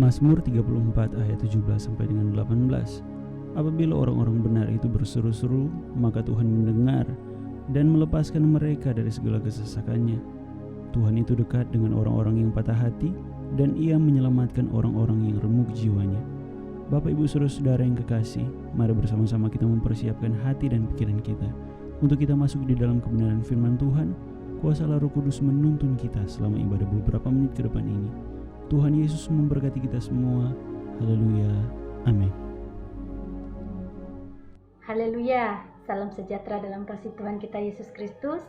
Mazmur 34 ayat 17 sampai dengan 18. Apabila orang-orang benar itu berseru-seru, maka Tuhan mendengar dan melepaskan mereka dari segala kesesakannya. Tuhan itu dekat dengan orang-orang yang patah hati, dan Ia menyelamatkan orang-orang yang remuk jiwanya. Bapak, Ibu, Saudara-saudara yang kekasih, mari bersama-sama kita mempersiapkan hati dan pikiran kita untuk kita masuk di dalam kebenaran firman Tuhan. Kuasa Roh Kudus menuntun kita selama ibadah beberapa menit ke depan ini. Tuhan Yesus memberkati kita semua. Haleluya. Amin. Haleluya. Salam sejahtera dalam kasih Tuhan kita Yesus Kristus.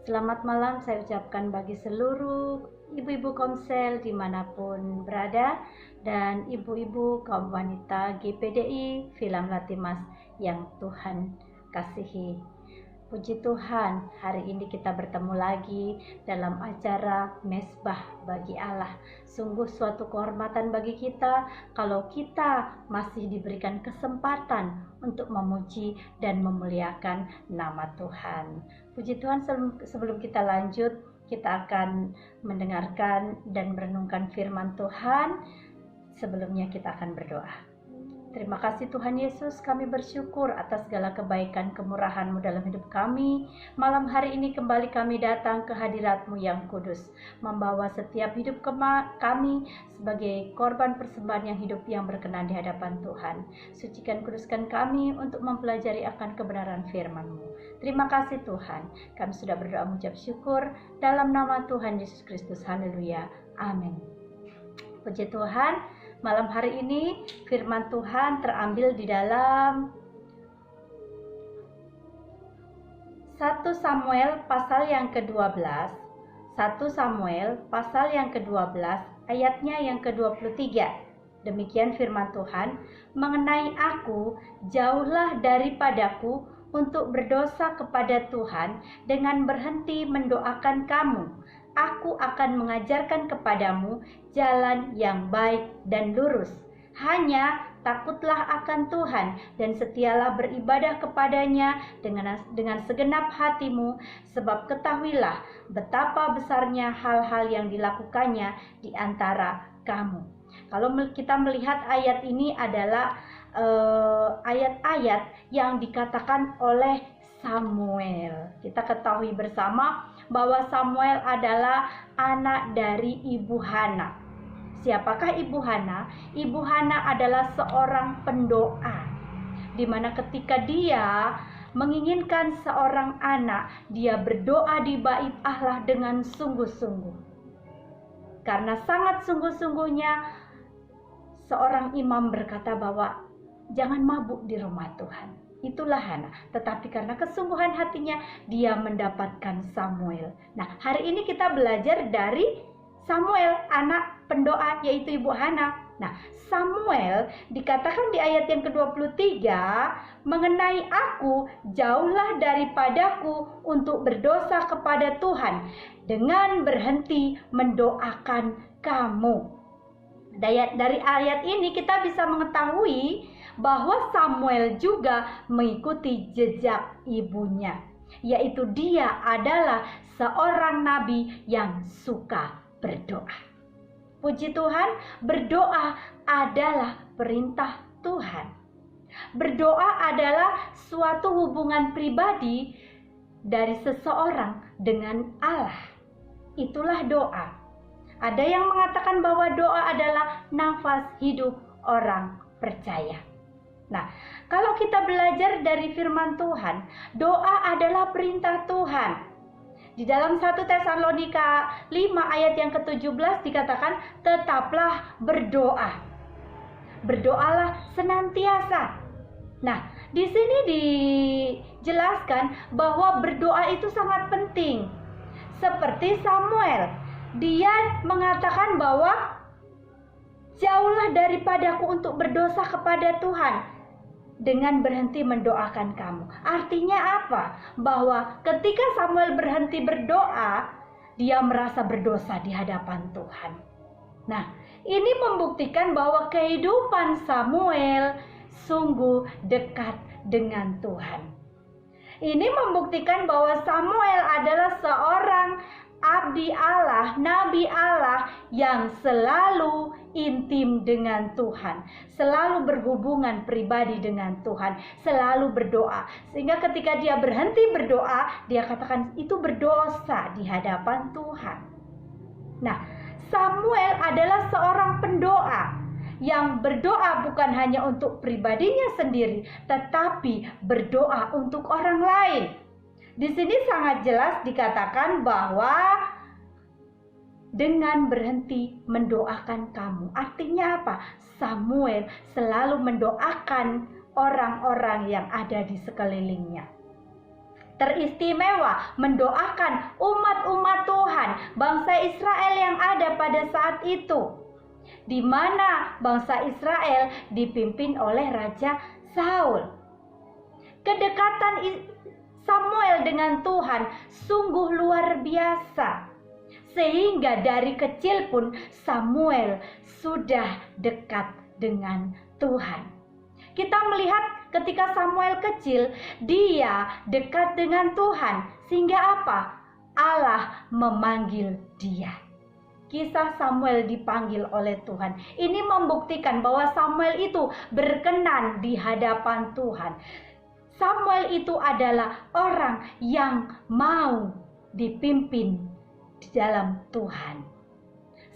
Selamat malam saya ucapkan bagi seluruh ibu-ibu komsel dimanapun berada, dan ibu-ibu kaum wanita GPDI Film Latimas yang Tuhan kasihi. Puji Tuhan, hari ini kita bertemu lagi dalam acara Mesbah bagi Allah. Sungguh suatu kehormatan bagi kita kalau kita masih diberikan kesempatan untuk memuji dan memuliakan nama Tuhan. Puji Tuhan, sebelum kita lanjut, kita akan mendengarkan dan merenungkan firman Tuhan. Sebelumnya kita akan berdoa. Terima kasih Tuhan Yesus, kami bersyukur atas segala kebaikan kemurahan-Mu dalam hidup kami. Malam hari ini kembali kami datang ke hadirat-Mu yang kudus, membawa setiap hidup kami sebagai korban persembahan yang hidup yang berkenan di hadapan Tuhan. Sucikan kuduskan kami untuk mempelajari akan kebenaran firman-Mu. Terima kasih Tuhan, kami sudah berdoa mengucap syukur dalam nama Tuhan Yesus Kristus. Haleluya. Amin. Puji Tuhan. Malam hari ini firman Tuhan terambil di dalam 1 Samuel pasal yang ke-12. 1 Samuel pasal yang ke-12 ayatnya yang ke-23. Demikian firman Tuhan, mengenai aku, jauhlah daripadaku untuk berdosa kepada Tuhan dengan berhenti mendoakan kamu. Aku akan mengajarkan kepadamu jalan yang baik dan lurus. Hanya takutlah akan Tuhan dan setialah beribadah kepadanya dengan segenap hatimu, sebab ketahuilah betapa besarnya hal-hal yang dilakukannya di antara kamu. Kalau kita melihat ayat ini adalah ayat-ayat yang dikatakan oleh Samuel. Kita ketahui bersama bahwa Samuel adalah anak dari Ibu Hana. Siapakah Ibu Hana? Ibu Hana adalah seorang pendoa, di mana ketika dia menginginkan seorang anak, dia berdoa di bait Allah dengan sungguh-sungguh. Karena sangat sungguh-sungguhnya, seorang imam berkata bahwa jangan mabuk di rumah Tuhan. Itulah Hana. Tetapi karena kesungguhan hatinya, dia mendapatkan Samuel. Nah, hari ini kita belajar dari Samuel, anak pendoa, yaitu Ibu Hana. Nah, Samuel dikatakan di ayat yang ke-23, mengenai aku, jauhlah daripadaku untuk berdosa kepada Tuhan dengan berhenti mendoakan kamu. Dari ayat ini kita bisa mengetahui bahwa Samuel juga mengikuti jejak ibunya, yaitu dia adalah seorang nabi yang suka berdoa. Puji Tuhan, berdoa adalah perintah Tuhan. Berdoa adalah suatu hubungan pribadi dari seseorang dengan Allah. Itulah doa. Ada yang mengatakan bahwa doa adalah nafas hidup orang percaya. Nah, kalau kita belajar dari firman Tuhan, doa adalah perintah Tuhan. Di dalam 1 Tesalonika 5 ayat yang ke-17 dikatakan, tetaplah berdoa. Berdoalah senantiasa. Nah, di sini dijelaskan bahwa berdoa itu sangat penting. Seperti Samuel, dia mengatakan bahwa jauhlah daripadaku untuk berdosa kepada Tuhan dengan berhenti mendoakan kamu. Artinya apa? Bahwa ketika Samuel berhenti berdoa, dia merasa berdosa di hadapan Tuhan. Nah, ini membuktikan bahwa kehidupan Samuel sungguh dekat dengan Tuhan. Ini membuktikan bahwa Samuel adalah seorang abdi Allah, nabi Allah yang selalu intim dengan Tuhan, selalu berhubungan pribadi dengan Tuhan, selalu berdoa. Sehingga ketika dia berhenti berdoa, dia katakan itu berdosa di hadapan Tuhan. Nah, Samuel adalah seorang pendoa yang berdoa bukan hanya untuk pribadinya sendiri, tetapi berdoa untuk orang lain. Di sini sangat jelas dikatakan bahwa dengan berhenti mendoakan kamu. Artinya apa? Samuel selalu mendoakan orang-orang yang ada di sekelilingnya. Teristimewa mendoakan umat-umat Tuhan, bangsa Israel yang ada pada saat itu, di mana bangsa Israel dipimpin oleh Raja Saul. Kedekatan Samuel dengan Tuhan sungguh luar biasa, sehingga dari kecil pun Samuel sudah dekat dengan Tuhan. Kita melihat ketika Samuel kecil, dia dekat dengan Tuhan, sehingga apa? Allah memanggil dia. Kisah Samuel dipanggil oleh Tuhan. Ini membuktikan bahwa Samuel itu berkenan di hadapan Tuhan. Samuel itu adalah orang yang mau dipimpin di dalam Tuhan.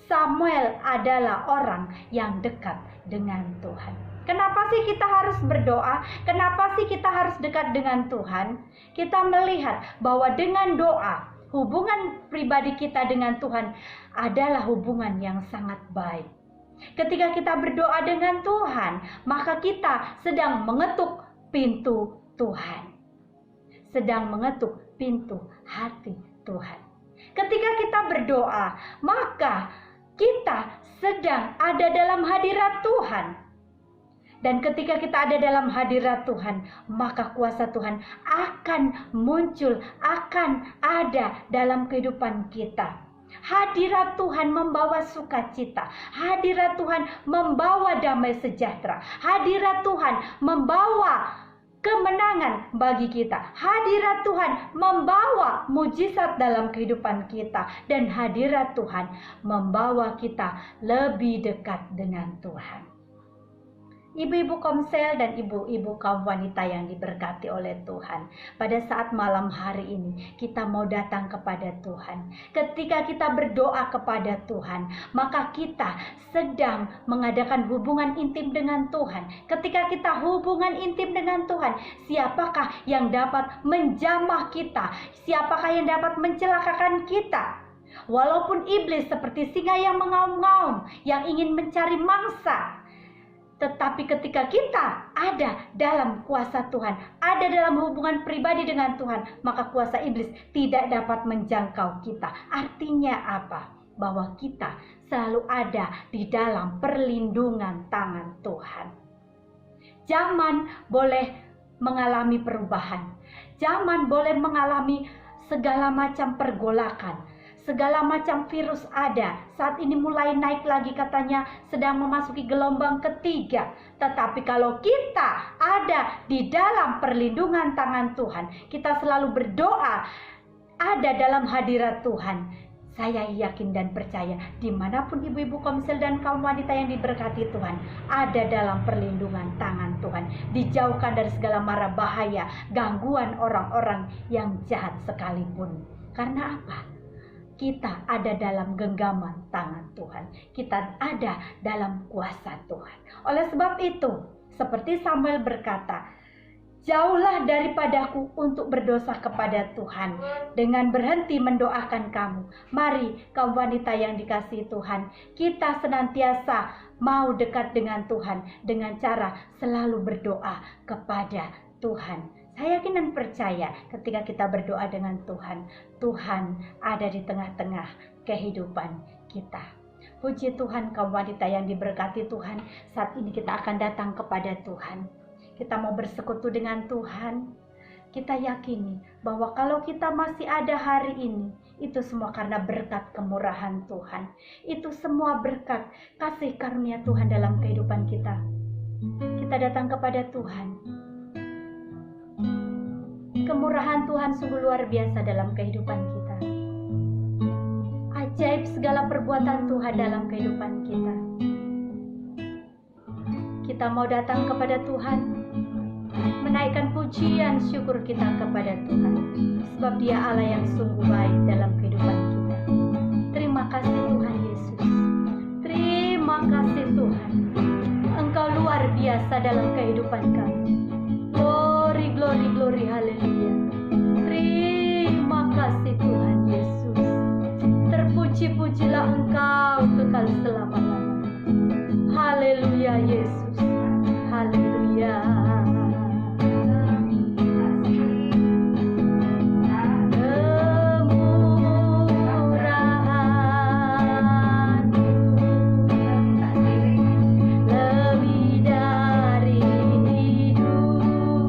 Samuel adalah orang yang dekat dengan Tuhan. Kenapa sih kita harus berdoa? Kenapa sih kita harus dekat dengan Tuhan? Kita melihat bahwa dengan doa, hubungan pribadi kita dengan Tuhan adalah hubungan yang sangat baik. Ketika kita berdoa dengan Tuhan, maka kita sedang mengetuk pintu Tuhan, sedang mengetuk pintu hati Tuhan. Ketika kita berdoa, maka kita sedang ada dalam hadirat Tuhan. Dan ketika kita ada dalam hadirat Tuhan, maka kuasa Tuhan akan muncul, akan ada dalam kehidupan kita. Hadirat Tuhan membawa sukacita. Hadirat Tuhan membawa damai sejahtera. Hadirat Tuhan membawa kemenangan bagi kita. Hadirat Tuhan membawa mujizat dalam kehidupan kita. Dan hadirat Tuhan membawa kita lebih dekat dengan Tuhan. Ibu-ibu komsel dan ibu-ibu kaum wanita yang diberkati oleh Tuhan, pada saat malam hari ini kita mau datang kepada Tuhan. Ketika kita berdoa kepada Tuhan, maka kita sedang mengadakan hubungan intim dengan Tuhan. Ketika kita hubungan intim dengan Tuhan, siapakah yang dapat menjamah kita? Siapakah yang dapat mencelakakan kita? Walaupun iblis seperti singa yang mengaum-ngaum, yang ingin mencari mangsa, tetapi ketika kita ada dalam kuasa Tuhan, ada dalam hubungan pribadi dengan Tuhan, maka kuasa iblis tidak dapat menjangkau kita. Artinya apa? Bahwa kita selalu ada di dalam perlindungan tangan Tuhan. Zaman boleh mengalami perubahan. Zaman boleh mengalami segala macam pergolakan. Segala macam virus ada. Saat ini mulai naik lagi, katanya sedang memasuki gelombang ketiga. Tetapi kalau kita ada di dalam perlindungan tangan Tuhan, kita selalu berdoa ada dalam hadirat Tuhan, saya yakin dan percaya dimanapun ibu-ibu komsel dan kaum wanita yang diberkati Tuhan, ada dalam perlindungan tangan Tuhan. Dijauhkan dari segala mara bahaya, gangguan orang-orang yang jahat sekalipun. Karena apa? Kita ada dalam genggaman tangan Tuhan. Kita ada dalam kuasa Tuhan. Oleh sebab itu, seperti Samuel berkata, jauhlah daripadaku untuk berdosa kepada Tuhan dengan berhenti mendoakan kamu. Mari kaum wanita yang dikasihi Tuhan, kita senantiasa mau dekat dengan Tuhan dengan cara selalu berdoa kepada Tuhan. Saya yakin dan percaya ketika kita berdoa dengan Tuhan, Tuhan ada di tengah-tengah kehidupan kita. Puji Tuhan, kaum wanita yang diberkati Tuhan, saat ini kita akan datang kepada Tuhan. Kita mau bersekutu dengan Tuhan. Kita yakini bahwa kalau kita masih ada hari ini, itu semua karena berkat kemurahan Tuhan. Itu semua berkat kasih karunia Tuhan dalam kehidupan kita. Kita datang kepada Tuhan. Kemurahan Tuhan sungguh luar biasa dalam kehidupan kita. ajaib segala perbuatan Tuhan dalam kehidupan kita. Kita mau datang kepada Tuhan, menaikkan pujian syukur kita kepada Tuhan, sebab Dia Allah yang sungguh baik dalam kehidupan kita. Terima kasih Tuhan Yesus. Terima kasih Tuhan. Engkau luar biasa dalam kehidupan kami. Glory, glory, glory, haleluya. Terima kasih Tuhan Yesus. Terpuji-pujilah Engkau kekal selama-lamanya. Haleluya Yesus. Haleluya. Lebih dari hidup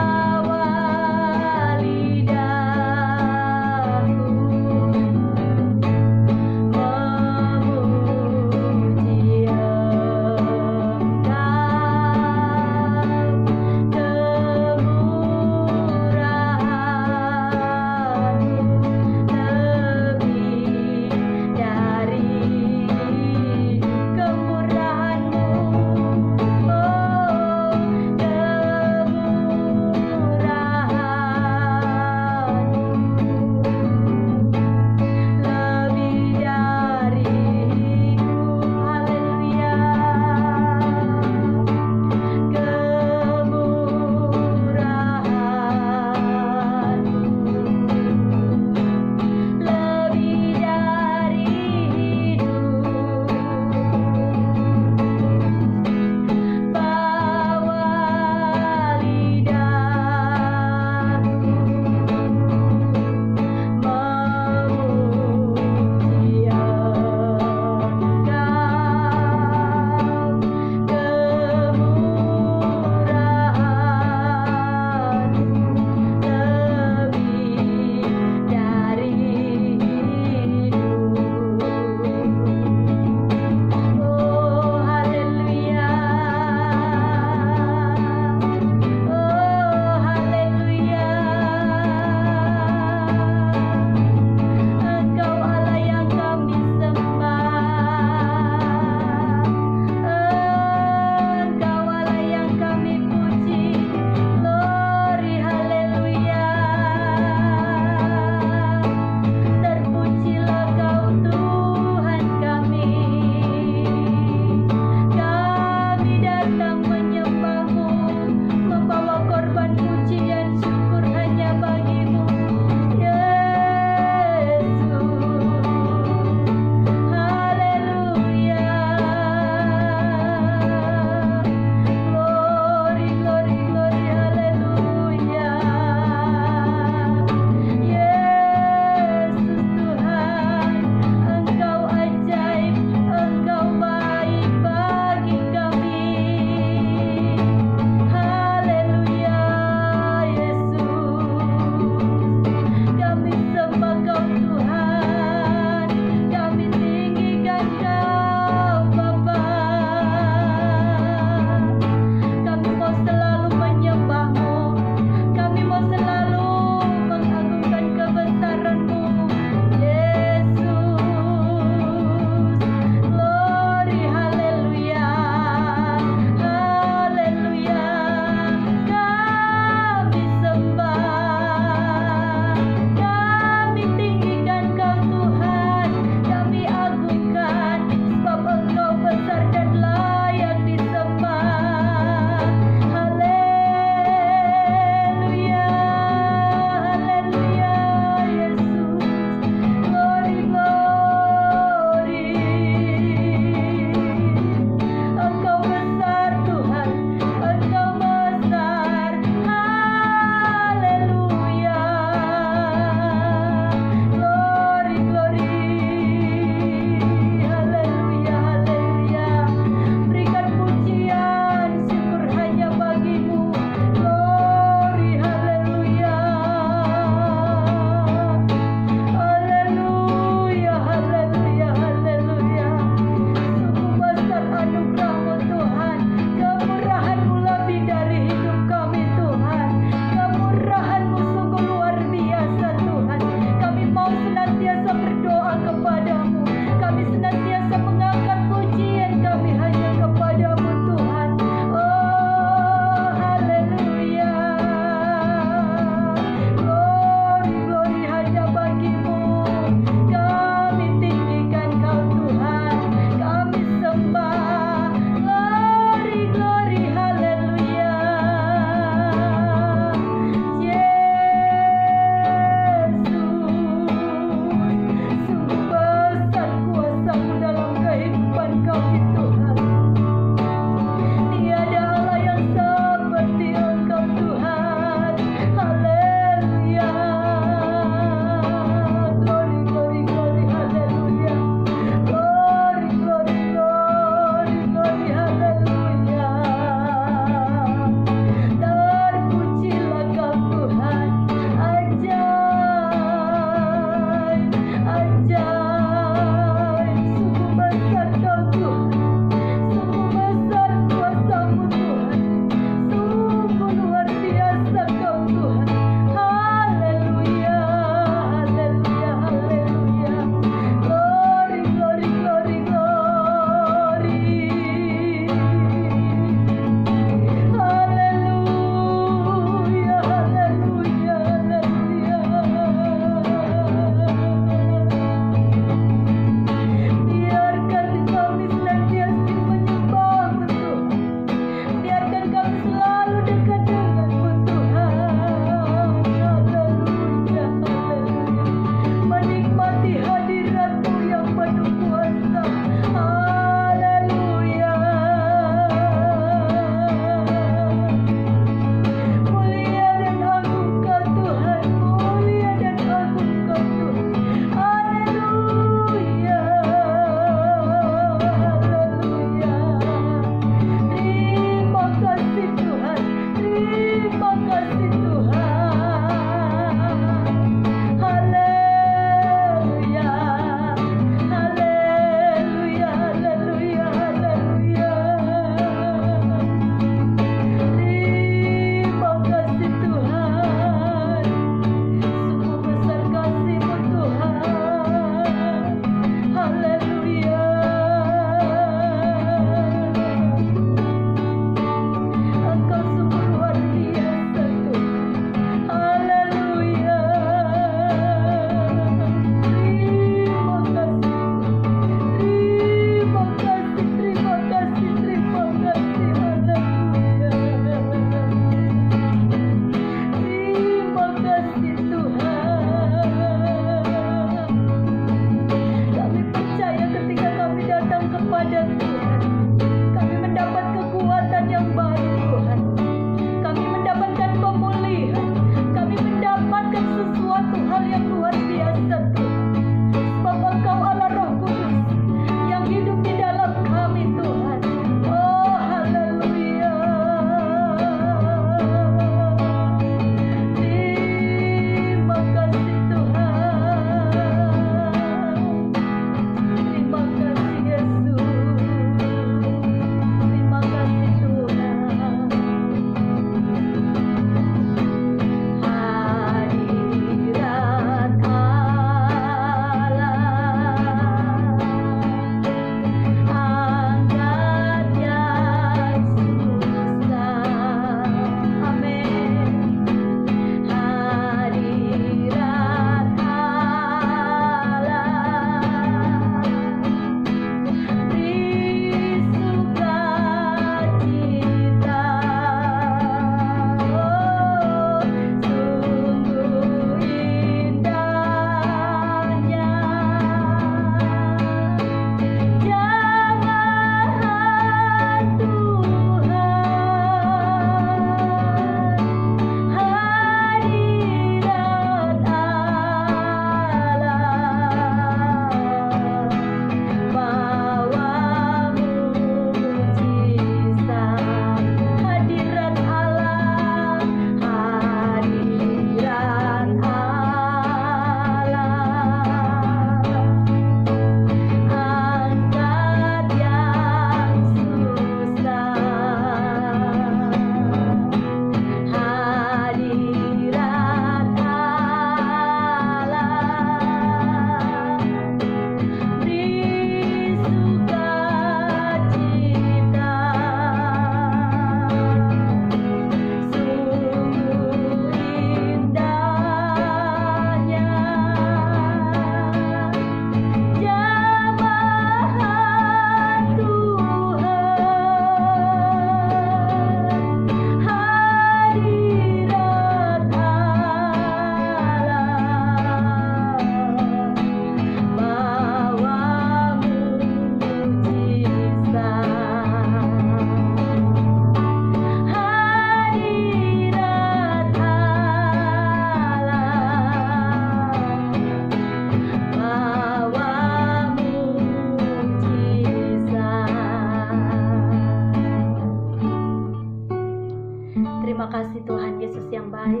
kasih Tuhan Yesus yang baik.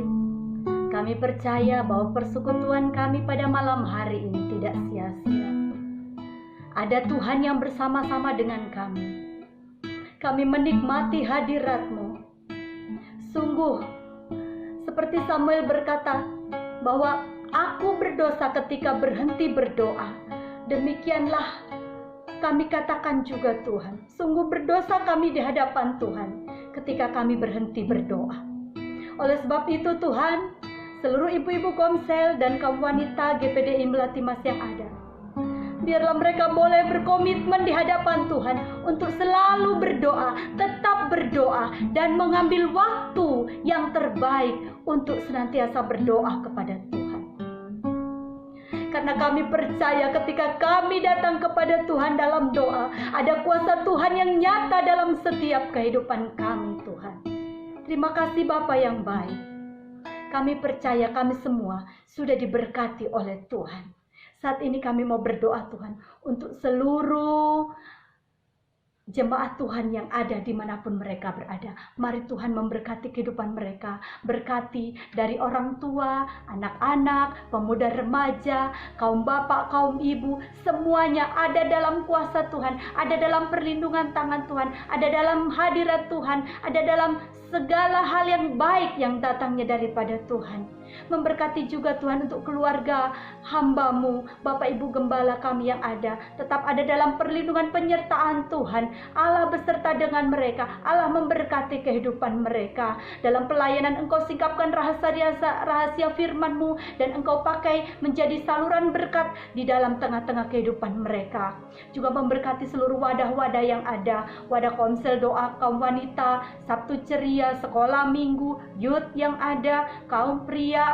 Kami percaya bahwa persekutuan kami pada malam hari ini tidak sia-sia. Ada Tuhan yang bersama-sama dengan kami. Kami menikmati hadirat-Mu. Sungguh, seperti Samuel berkata bahwa aku berdosa ketika berhenti berdoa. Demikianlah kami katakan juga Tuhan. Sungguh berdosa kami di hadapan Tuhan ketika kami berhenti berdoa. Oleh sebab itu Tuhan, seluruh ibu-ibu Komsel dan kaum wanita GPDI Melati Mas yang ada, biarlah mereka boleh berkomitmen di hadapan Tuhan untuk selalu berdoa, tetap berdoa, dan mengambil waktu yang terbaik untuk senantiasa berdoa kepada Tuhan. Karena kami percaya ketika kami datang kepada Tuhan dalam doa, ada kuasa Tuhan yang nyata dalam setiap kehidupan kami, Tuhan. Terima kasih Bapa yang baik. Kami percaya kami semua sudah diberkati oleh Tuhan. Saat ini kami mau berdoa Tuhan untuk seluruh jemaat Tuhan yang ada dimanapun mereka berada. Mari Tuhan memberkati kehidupan mereka. Berkati dari orang tua, anak-anak, pemuda remaja, kaum bapak, kaum ibu. Semuanya ada dalam kuasa Tuhan. Ada dalam perlindungan tangan Tuhan. Ada dalam hadirat Tuhan. Ada dalam segala hal yang baik yang datangnya daripada Tuhan. Memberkati juga Tuhan untuk keluarga hamba-Mu, Bapak Ibu Gembala kami yang ada, tetap ada dalam perlindungan penyertaan Tuhan. Allah beserta dengan mereka. Allah memberkati kehidupan mereka. Dalam pelayanan Engkau singkapkan rahasia firman-Mu, dan Engkau pakai menjadi saluran berkat di dalam tengah-tengah kehidupan mereka. Juga memberkati seluruh wadah-wadah yang ada, wadah Komsel Doa kaum wanita, Sabtu Ceria, sekolah minggu, youth yang ada, kaum pria,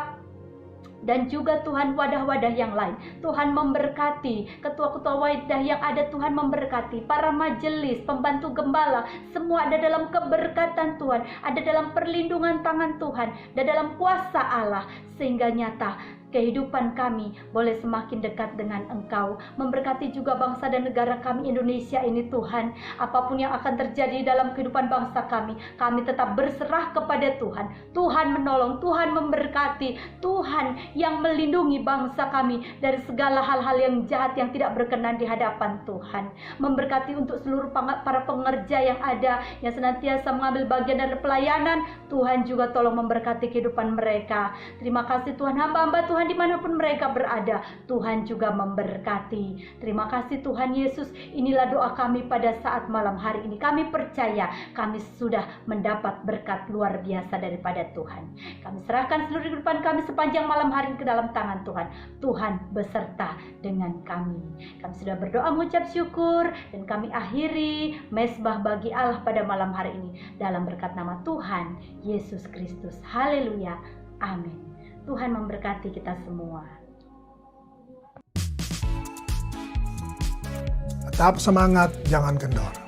dan juga Tuhan wadah-wadah yang lain. Tuhan memberkati ketua-ketua wadah yang ada. Tuhan memberkati para majelis, pembantu gembala, semua ada dalam keberkatan Tuhan, ada dalam perlindungan tangan Tuhan, dan dalam kuasa Allah, sehingga nyata kehidupan kami boleh semakin dekat dengan Engkau. Memberkati juga bangsa dan negara kami Indonesia ini Tuhan. Apapun yang akan terjadi dalam kehidupan bangsa kami tetap berserah kepada Tuhan. Tuhan menolong, Tuhan memberkati, Tuhan yang melindungi bangsa kami dari segala hal-hal yang jahat yang tidak berkenan di hadapan Tuhan. Memberkati untuk seluruh para pengerja yang ada, yang senantiasa mengambil bagian dari pelayanan. Tuhan juga tolong memberkati kehidupan mereka. Terima kasih Tuhan, hamba-hamba Tuhan dimanapun mereka berada, Tuhan juga memberkati. Terima kasih Tuhan Yesus. Inilah doa kami pada saat malam hari ini. Kami percaya kami sudah mendapat berkat luar biasa daripada Tuhan. Kami serahkan seluruh kehidupan kami sepanjang malam hari ini ke dalam tangan Tuhan. Tuhan beserta dengan kami. Kami sudah berdoa mengucap syukur, dan kami akhiri mesbah bagi Allah pada malam hari ini dalam berkat nama Tuhan Yesus Kristus. Haleluya. Amin. Tuhan memberkati kita semua. Tetap semangat, jangan kendor.